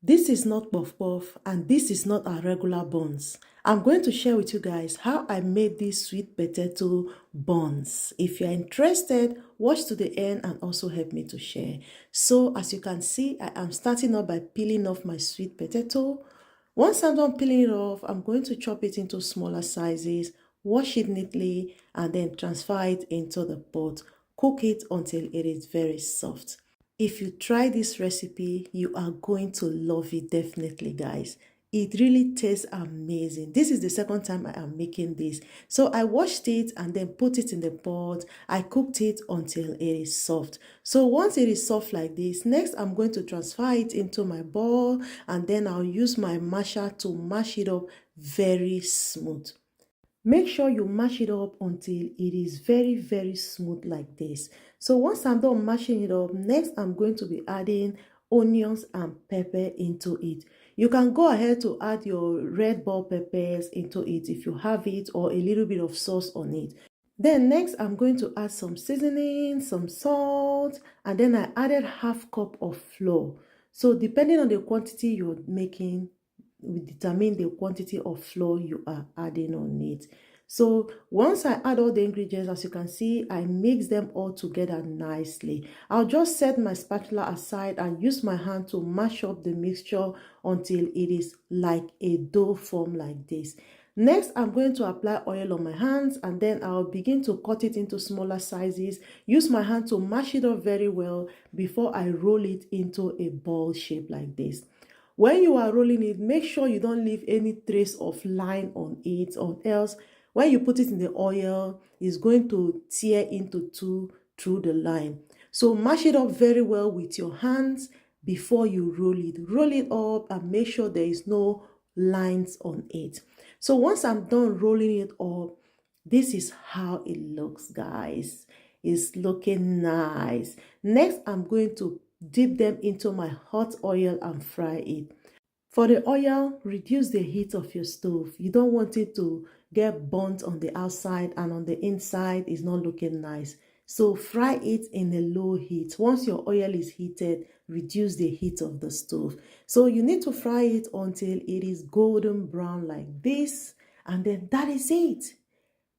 This is not puff puff and this is not our regular buns. I'm going to share with you guys how I made these sweet potato buns. If you're interested, watch to the end and also help me to share. So as you can see, I am starting off by peeling off my sweet potato. Once I'm done peeling it off, I'm going to chop it into smaller sizes, wash it neatly, and then transfer it into the pot. Cook it until it is very soft. If you try this recipe, you are going to love it definitely, guys. It really tastes amazing. This is the second time I am making this. So I washed it and then put it in the pot. I cooked it until it is soft. So once it is soft like this, next I'm going to transfer it into my bowl and then I'll use my masher to mash it up very smooth. Make sure you mash it up until it is very smooth like this. So once I'm done mashing it up, next I'm going to be adding onions and pepper into it. You can go ahead to add your red bell peppers into it if you have it, or a little bit of sauce on it. Then next I'm going to add some seasoning, some salt, and then I added half cup of flour. So depending on the quantity you're making, will determine the quantity of flour you are adding on it. So once I add all the ingredients, as you can see, I mix them all together nicely. I'll just set my spatula aside and use my hand to mash up the mixture until it is like a dough form like this. Next, I'm going to apply oil on my hands and then I'll begin to cut it into smaller sizes. Use my hand to mash it up very well before I roll it into a ball shape like this. When you are rolling it, make sure you don't leave any trace of line on it, or else when you put it in the oil, it's going to tear into two through the line. So mash it up very well with your hands before you roll it. Roll it up and make sure there is no lines on it. So once I'm done rolling it up, this is how it looks, guys. It's looking nice. Next, I'm going to dip them into my hot oil and fry it. For the oil, reduce the heat of your stove. You don't want it to get burnt on the outside and on the inside is not looking nice. So fry it in a low heat. Once your oil is heated, reduce the heat of the stove. So you need to fry it until it is golden brown like this, and then that is it.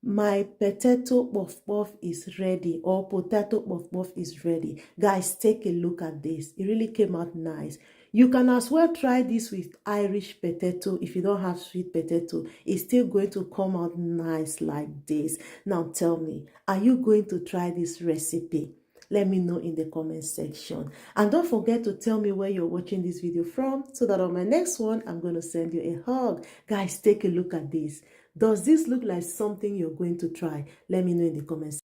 My potato puff puff is ready, or potato puff puff is ready. Guys, take a look at this. It really came out nice. You can as well try this with Irish potato. If you don't have sweet potato, it's still going to come out nice like this. Now tell me, are you going to try this recipe? Let me know in the comment section. And don't forget to tell me where you're watching this video from, so that on my next one, I'm going to send you a hug. Guys, take a look at this. Does this look like something you're going to try? Let me know in the comments.